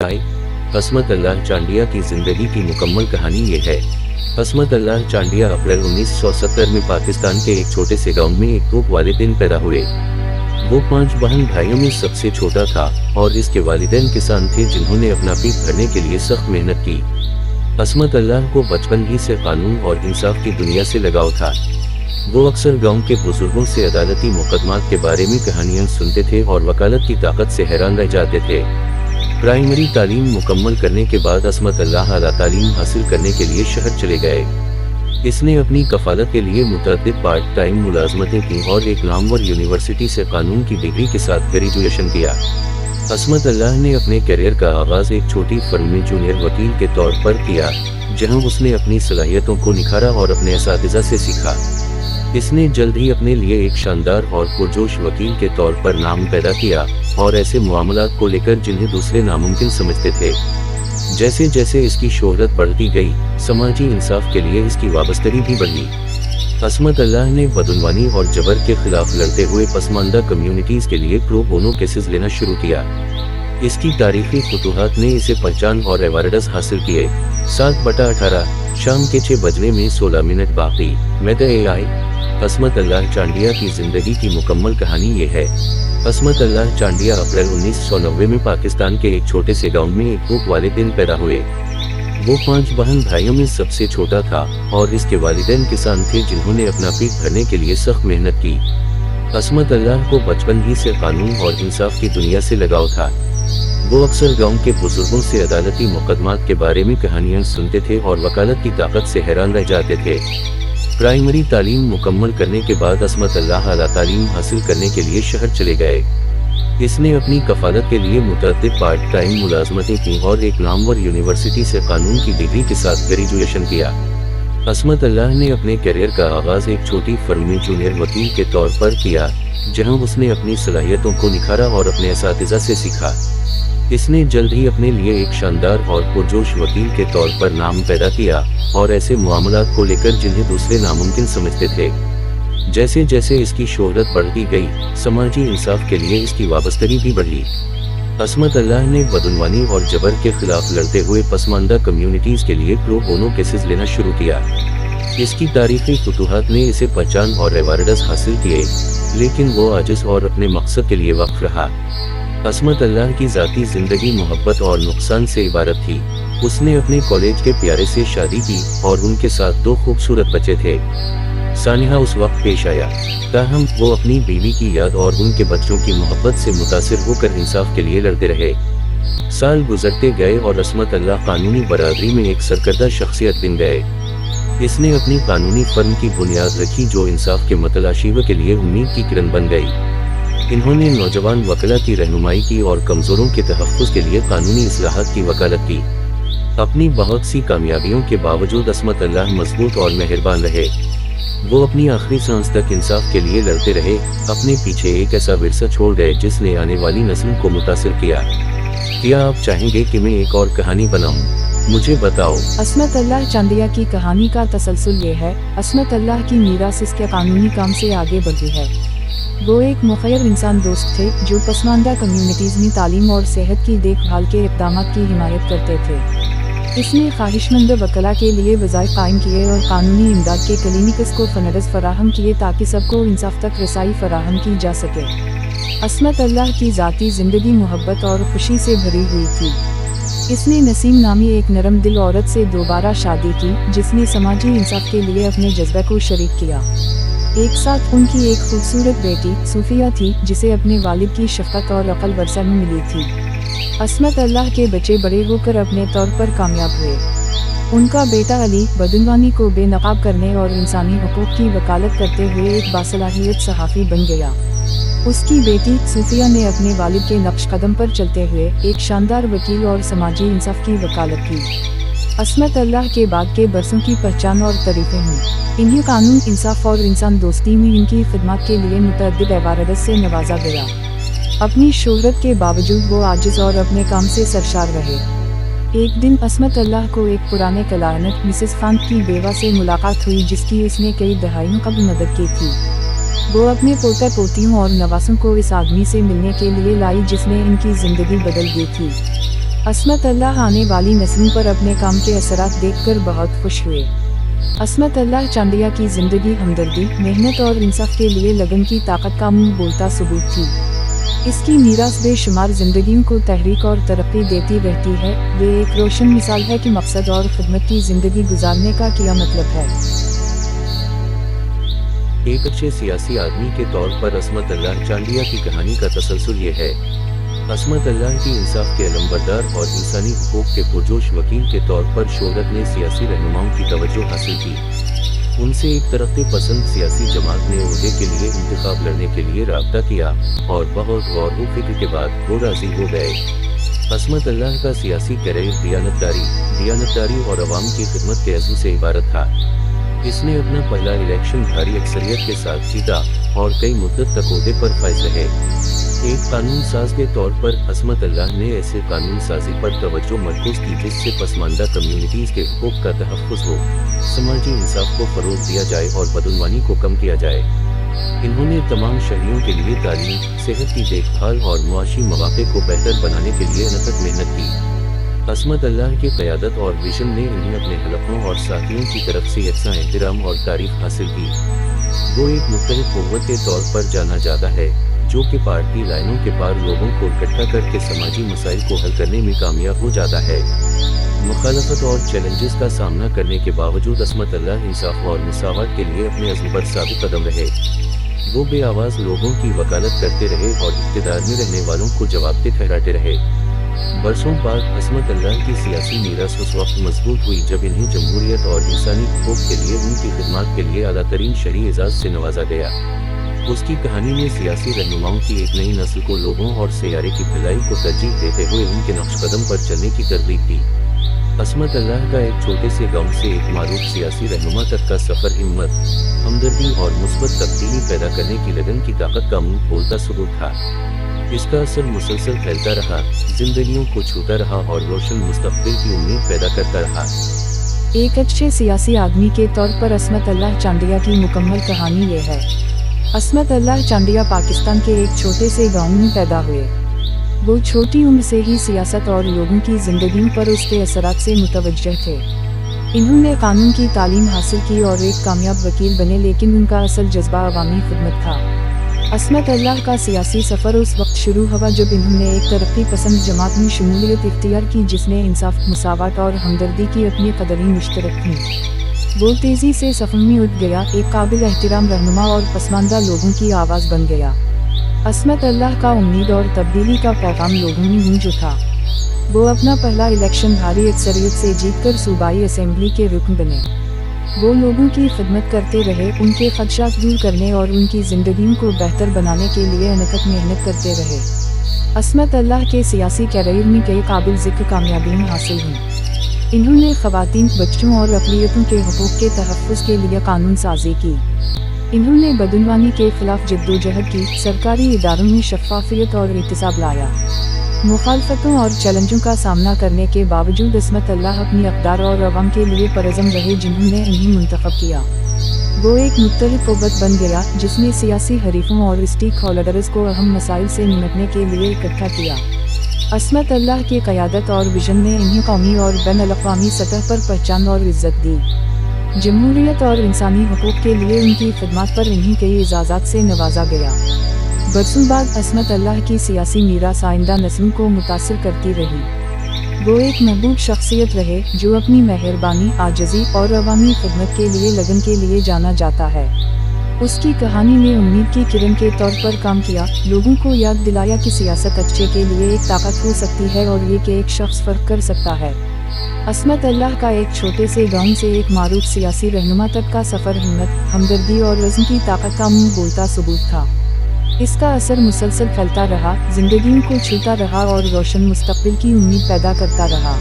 असमत अल्लाह चांडिया की जिंदगी की मुकम्मल कहानी ये है। असमत अल्लाह चांडिया अप्रैल 1970 में पाकिस्तान के एक छोटे से गांव में एक कोक वालिदैन पैदा हुए। वो 5 बहन भाइयों में सबसे छोटा था और इसके वालिदैन किसान थे जिन्होंने अपना पेट भरने के लिए सख्त मेहनत की। असमत अल्लाह को बचपन ही से कानून और इंसाफ की दुनिया से लगाव था। वो अक्सर गांव के बुजुर्गों से अदालती मुकदमात के बारे में कहानियां सुनते थे और वकालत की ताकत से हैरान रह जाते थे। प्राइमरी तालीम मुकम्मल करने के बाद असमत अल्लाह आला तालीम हासिल करने के लिए शहर चले गए। इसने अपनी कफालत के लिए मुतअद्दिद पार्ट टाइम मुलाजमतें की और एक नामवर यूनिवर्सिटी से कानून की डिग्री के साथ ग्रेजुएशन किया। असमत अल्लाह ने अपने करियर का आगाज एक छोटी फर्म में जूनियर वकील के तौर पर किया, जहां उसने अपनी सलाहियतों को निखारा और अपने असातिज़ा से सीखा। इसने जल्द ही अपने लिए एक शानदार और पुरजोश वकील के तौर पर नाम पैदा किया और ऐसे मामलात को लेकर जिन्हें दूसरे नामुमकिन समझते थे। जैसे जैसे इसकी शोहरत बढ़ती गई, समाजी इंसाफ के लिए इसकी वाबस्तगी भी बढ़ी। असमत अल्लाह ने बदउनवानी और जबर के खिलाफ लड़ते हुए पसमानदा कम्युनिटीज के लिए प्रो बोनो केसेस लेना शुरू किया। इसकी तारीखी फतूहात ने इसे पहचान और एवार्ड्स हासिल किए। 7/18 शाम के 6 बजने में 16 मिनट बाकी। AI असमत अल्लाह चांडिया की जिंदगी की मुकम्मल कहानी ये है। असमत अल्लाह चांडिया अप्रैल 1990 में पाकिस्तान के एक छोटे से गांव में एक कोक वालिदैन पैदा हुए। वो 5 बहन भाइयों में सबसे छोटा था और इसके वालिदैन किसान थे जिन्होंने अपना पेट भरने के लिए सख्त मेहनत की। असमत अल्लाह को बचपन ही से कानून और इंसाफ की दुनिया से लगाव था। वो अक्सर गांव के बुजुर्गों से अदालती मुकदमात के बारे में कहानियां सुनते थे और वकालत की ताकत से हैरान रह जाते थे। प्राइमरी तालीम मुकम्मल करने के बाद असमत अल्लाह आला तालीम हासिल करने के लिए शहर चले गए। इसने अपनी कफालत के लिए मुतअद्दिद पार्ट टाइम मुलाजमतें की और एक नामवर यूनिवर्सिटी से कानून की डिग्री के साथ ग्रेजुएशन किया। असमत अल्लाह ने अपने करियर का आगाज एक छोटी फर्म में जूनियर वकील के तौर पर किया, जहां उसने अपनी सलाहियतों को निखारा और अपने असातिज़ा से सीखा। इसने जल्द ही अपने लिए एक शानदार और पुरजोश वकील के तौर पर नाम पैदा किया और ऐसे मामलात को लेकर जिन्हें दूसरे नामुमकिन समझते थे। जैसे जैसे इसकी शोहरत बढ़ती गई, समाजी इंसाफ के लिए इसकी वाबस्तगी भी बढ़ी। असमत अल्लाह ने बदउनवानी और जबर के खिलाफ लड़ते हुए पसमानदा कम्युनिटीज के लिए प्रो बोनो केसेस लेना शुरू किया। इसकी तारीखी फतूहात ने इसे पहचान और एवार्ड्स हासिल किए, लेकिन वो आजिज़ और अपने मकसद के लिए वक्फ रहा। असमत अल्लाह की ज़ाती ज़िंदगी मोहब्बत और नुकसान से इबारत थी। उसने अपने कॉलेज के प्यारे से शादी की और उनके साथ 2 खूबसूरत बच्चे थे। सानिहा उस वक्त पेश आया, ताहम वो अपनी बीवी की याद और उनके बच्चों की मोहब्बत से मुतासिर होकर इंसाफ के लिए लड़ते रहे। साल गुजरते गए और असमत अल्लाह कानूनी बरादरी में एक सरकर्दा शख्सियत बन गए। इसने अपनी कानूनी फर्म की बुनियाद रखी जो इंसाफ के मतलाशीव के लिए उम्मीद की किरण बन गई। इन्होंने नौजवान वकला की रहनुमाई की और कमजोरों के तहफ़्फ़ुज़ के लिए कानूनी इस्लाहात की वकालत की। अपनी बहुत सी कामयाबियों के बावजूद असमत अल्लाह मजबूत और मेहरबान रहे। वो अपनी आखिरी सांस तक इंसाफ के लिए लड़ते रहे, अपने पीछे एक ऐसा विरसा छोड़ गए जिसने आने वाली नस्ल को मुतासिर किया। क्या आप चाहेंगे कि मैं एक और कहानी बनाऊं? मुझे बताओ। असमत अल्लाह चांडिया की कहानी का तसलसल ये है। असमत अल्लाह की मीरास इसके कानूनी काम से आगे बढ़ी है। वो एक मुखैर इंसान दोस्त थे जो पसमानदा कम्युनिटीज में तालीम और सेहत की देखभाल के इक़दामात की हिमायत करते थे। इसने ख्वाहिशमंद वकला के लिए वज़ाइफ़ कायम किए और कानूनी इमदाद के क्लिनिक्स को फंड्स फराहम किए ताकि सबको इंसाफ तक रसाई फराहम की जा सके। असमत अल्लाह की ज़ाती ज़िंदगी मोहब्बत और खुशी से भरी हुई थी। इसने नसीम नामी एक नरम दिल औरत से दोबारा शादी की जिसने समाजी इंसाफ के लिए अपने जज्बे को शरीक किया। एक साथ उनकी एक खूबसूरत बेटी सूफिया थी जिसे अपने वालिद की शफ़क़त और अक़ल वर्सा में मिली थी। असमत अल्लाह के बच्चे बड़े होकर अपने तौर पर कामयाब हुए। उनका बेटा अली बदउनवानी को बेनकाब करने और इंसानी हुकूक़ की वकालत करते हुए एक बासलाहियत सहाफ़ी बन गया। उसकी बेटी सूफिया ने अपने वालिद के नक्श कदम पर चलते हुए एक शानदार वकील और समाजी इंसाफ की वकालत की। असमत अल्लाह के बाद के बरसों की पहचान और तारीफ़ें हुई। इन्हें कानून इंसाफ और इंसान दोस्ती में इनकी खिदमत के लिए मुतअद्दिद एवार्ड्स से नवाजा गया। अपनी शोहरत के बावजूद वो आजिज़ और अपने काम से सरशार रहे। एक दिन असमत अल्लाह को एक पुराने क्लाइंट मिसेस खान की बेवा से मुलाकात हुई जिसकी उसने कई दहाइयों कबल मदद की थी। वो अपने पोता पोतियों और नवासों को इस आदमी से मिलने के लिए लाई जिसने इनकी जिंदगी बदल दी थी। असमत अल्लाह आने वाली नस्लों पर अपने काम के असरात देखकर बहुत खुश हुए। असमत अल्लाह चांदिया की जिंदगी हमदर्दी, मेहनत और इंसाफ के लिए लगन की ताकत का मुंह बोलता सबूत थी। इसकी मीरास बेशुमार जिंदगियों को तहरीक और तरक्की देती रहती है। ये एक रोशन मिसाल है कि मकसद और खिदमत की जिंदगी गुजारने का क्या मतलब है। एक अच्छे सियासी आदमी के तौर पर असमत अल्लाह चांडिया की कहानी का तसलसल ये है। असमत अल्लाह की इंसाफ के अलंबरदार और इंसानी हुकूक के पुरजोश वकील के तौर पर शोहरत ने सियासी रहनुमाओं की तवज्जो हासिल की। उनसे एक तरक्की पसंद सियासी जमात ने ओहदे के लिए इंतखाब लड़ने के लिए राब्ता किया और बहुत गौर व फिक्र के बाद वो राजी हो गए। असमत अल्लाह का सियासी कैरियर दियानतदारी और अवाम की खिदमत के अज़्म से इबारत था। इसने अपना पहला इलेक्शन भारी अक्सरियत के साथ जीता और कई मुद्दत तक ओहदे पर फाइज रहे। एक कानून साज के तौर पर असमत अल्लाह ने ऐसे कानून साजी पर तवज्जो मरकूज की जिससे पसमानदा कम्युनिटीज के हुकूक का तहफ़्फ़ुज़ हो, समाजी इंसाफ को फरोग दिया जाए और बदउनवानी को कम किया जाए। इन्होंने तमाम शहरियों के लिए तालीम, सेहत की देखभाल और मुआशी मौक़े को बेहतर बनाने के लिए अनथक मेहनत की। असमत अल्लाह की क़यादत और विजन ने इन्हें अपने हलफ़ों और साथियों की तरफ से यकसा एहतराम और तारीफ हासिल की। वो एक मुत्तहिद क़ुव्वत के तौर पर जाना जाता है जो कि पार्टी लाइनों के पार लोगों को इकट्ठा करके समाजी मसाइल को हल करने में कामयाब हो जाता है। मुखालफत और चैलेंजेस का सामना करने के बावजूद असमत अल्लाह इंसाफ और मुसावत के लिए अपने अज़्म पर साबित कदम रहे। वो बेआवाज़ लोगों की वकालत करते रहे और इक़्तिदार में रहने वालों को जवाबदेह ठहराते रहे। बरसों बाद असमत अल्लाह की सियासी मीरास उस वक्त मजबूत हुई जब इन्हें जमहूरियत और इंसानी हुकूक के लिए उनकी खिदमत के लिए आला तरीन शरई एजाज़ से नवाजा गया। उसकी कहानी ने सियासी रहनुमाओं की एक नई नस्ल को लोगों और सैयारे की भलाई को तरजीह देते हुए उनके नक्श कदम पर चलने की तरगीब दी। असमत अल्लाह का एक छोटे से गांव से एक मारूफ सियासी रहनुमा तक का सफ़र हिम्मत, हमदर्दी और मुस्बत तब्दीली पैदा करने की लगन की ताकत का मुंह बोलता सबूत था। इसका असर मुसलसल फैलता रहा, जिंदगियों को छूता रहा और रोशन मुस्तक़बिल की उम्मीद पैदा करता रहा। एक अच्छे सियासी आदमी के तौर पर असमत अल्लाह चांडिया की मुकम्मल कहानी ये है। असमत अल्लाह चांडिया पाकिस्तान के एक छोटे से गांव में पैदा हुए। वो छोटी उम्र से ही सियासत और लोगों की जिंदगियों पर उसके असरात से मुतवज्जह थे। इन्होंने कानून की तालीम हासिल की और एक कामयाब वकील बने, लेकिन उनका असल जज्बा अवामी खिदमत था। असमत अल्लाह का सियासी सफ़र उस वक्त शुरू हुआ जब इन्होंने एक तरक्की पसंद जमात में शमूलियत इख्तियार की जिसने इंसाफ, मुसावत और हमदर्दी की अपनी कदरें मुश्तरक थीं। वो तेज़ी से सफ़र में उठ गया, एक काबिल एहतराम रहनुमा और पसमानदा लोगों की आवाज़ बन गया। असमत अल्लाह का उम्मीद और तब्दीली का पैगाम लोगों में गूंज उठा। वो अपना पहला इलेक्शन भारी अक्सरियत से जीतकर सूबाई असेंबली के रुकन बने। वो लोगों की खिदमत करते रहे, उनके खदशात दूर करने और उनकी ज़िंदगियों को बेहतर बनाने के लिए अनथक मेहनत करते रहे। असमत अल्लाह के सियासी कैरियर में कई काबिल ज़िक्र कामयाबियाँ हासिल हुईं। इन्होंने ख़वातीन, बच्चों और अक़लियतों के हुकूक़ के तहफ़्फ़ुज़ के लिए कानून साज़ी की। इन्होंने बदउनवानी के ख़िलाफ़ जद्दोजहद की, सरकारी इदारों में शफ़ाफ़ियत और एहतिसाब लाया। मुखालफतों और चैलेंजों का सामना करने के बावजूद असमत अल्लाह अपनी अक़दार और अवाम के लिए परअज़म रहे जिन्होंने इन्हें मुंतखब किया। वो एक मुत्तहिद क़ुव्वत बन गया जिसने सियासी हरीफों और स्टेक होल्डर्स को अहम मसाइल से निपटने के लिए इकट्ठा किया। असमत अल्लाह की क़यादत और विजन ने इन्हें कौमी और बैनुल-अक़वामी सतह पर पहचान और इज़्ज़त दी। जमहूरियत और इंसानी हुकूक के लिए उनकी खिदमत पर इन्हें कई एजाज़ात से नवाजा गया। बरसों बाद असमत अल्लाह की सियासी मीरास आइंदा नस्लों को मुतासिर करती रही। वो एक महबूब शख्सियत रहे जो अपनी मेहरबानी, आजिज़ी और अवामी खिदमत के लिए लगन के लिए जाना जाता है। उसकी कहानी ने उम्मीद की किरण के तौर पर काम किया, लोगों को याद दिलाया कि सियासत अच्छे के लिए एक ताकत हो सकती है और ये कि एक शख्स फ़र्क कर सकता है। असमत अल्लाह का एक छोटे से गांव से एक मारूफ सियासी रहनुमा तक का सफ़र हिम्मत, हमदर्दी और रज़्म की ताकत का मुंह बोलता सबूत था। इसका असर मुसलसल फैलता रहा, जिंदगियों को छूता रहा और रोशन मुस्तक़बिल की उम्मीद पैदा करता रहा।